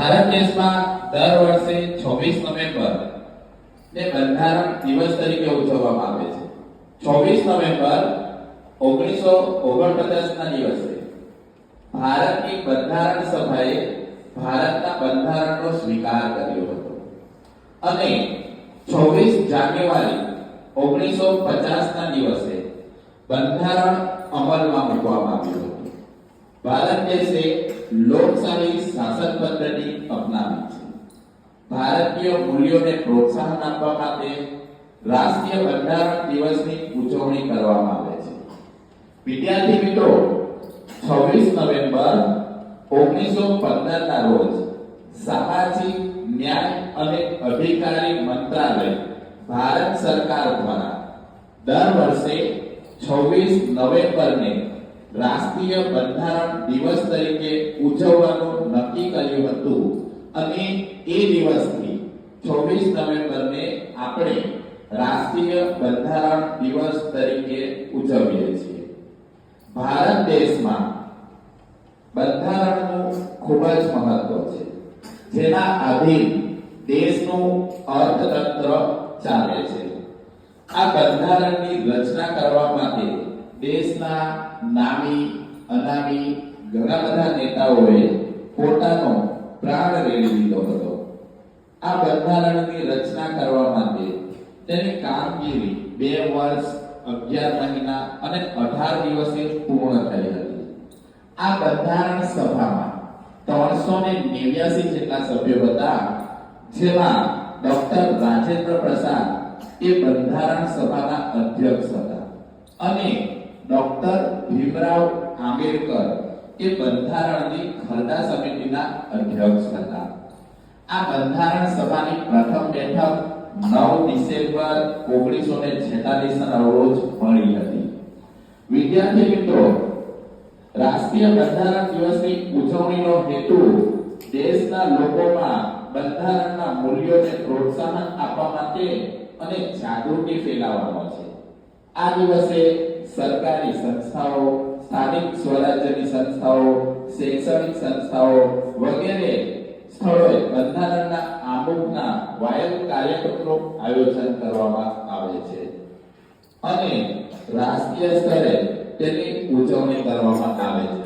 ભારત દેશમાં દર વર્ષે 26 નવેમ્બર ને બંધારણ દિવસ તરીકે ઉજવવામાં આવે છે. 26 નવેમ્બર 1949 ના દિવસે ભારતની બંધારણ સભાએ ભારતના બંધારણનો સ્વીકાર કર્યો હતો અને 26 જાન્યુઆરી 1950 ના દિવસે બંધારણ અમલમાં મૂકવામાં આવ્યું હતું. ભારત દેશે લોકશાહી શાસન પદ્ધતિ અપનાવી છે. ભારતીય મૂલ્યોને પ્રોત્સાહન આપવા માટે રાષ્ટ્રીય બંધારણ દિવસની ઉજવણી કરવામાં આવે છે. વિદ્યાર્થી મિત્રો, 26 નવેમ્બર 1915 ના રોજ સામાજિક ન્યાય અને અધિકારી મંત્રાલય ભારત સરકાર દ્વારા દર વર્ષે 26 નવેમ્બરને રાષ્ટ્રીય બંધારણ દિવસ તરીકે ઉજવવાનું નક્કી કર્યું હતું અને એ દિવસથી 26 નવેમ્બરને આપણે રાષ્ટ્રીય બંધારણ દિવસ તરીકે ઉજવીએ છીએ. ભારત દેશમાં બંધારણનું ખૂબ જ મહત્વ છે, જેના આધીન દેશનું અર્થતંત્ર ચાલે છે. આ બંધારણની રચના કરવા માટે દેશના નામી અનામી ઘણા બધા નેતાઓએ પોતાનો પ્રાણ રેડી દીધો હતો. આ બંધારણની રચના કરવા માટે તેની કામગીરી 2 વર્ષ 11 મહિના અને 18 દિવસે પૂર્ણ થઈ હતી. આ બંધારણ સભામાં 389 જેટલા સભ્યો હતા, જેમાં ડોક્ટર રાજેન્દ્ર પ્રસાદ એ બંધારણ સભાના અધ્યક્ષ હતા અને ડોક્ટર ભીમરાવ આંબેડકર એ બંધારણની ખરડા સમિતિના અધ્યક્ષ હતા. આ બંધારણ સભાની પ્રથમ બેઠક 9 ડિસેમ્બર 1946 ના રોજ મળી હતી. વિદ્યાર્થી મિત્રો, રાષ્ટ્રીય બંધારણ દિવસની ઉજવણીનો હેતુ દેશના લોકોમાં બંધારણના મૂલ્યોને પ્રોત્સાહન આપવા માટે અને જાગૃતિ ફેલાવવાનો છે. આ દિવસે સરકારી સંસ્થાઓ, સ્થાનિક સ્વરાજ્યની સંસ્થાઓ, શૈક્ષણિક સંસ્થાઓ વગેરે સ્થળોએ બંધારણના આમુખના વાયલ કાર્યક્રમનું આયોજન કરવામાં આવે છે અને રાષ્ટ્રીય સ્તરે તેની ઉજવણી કરવામાં આવે છે.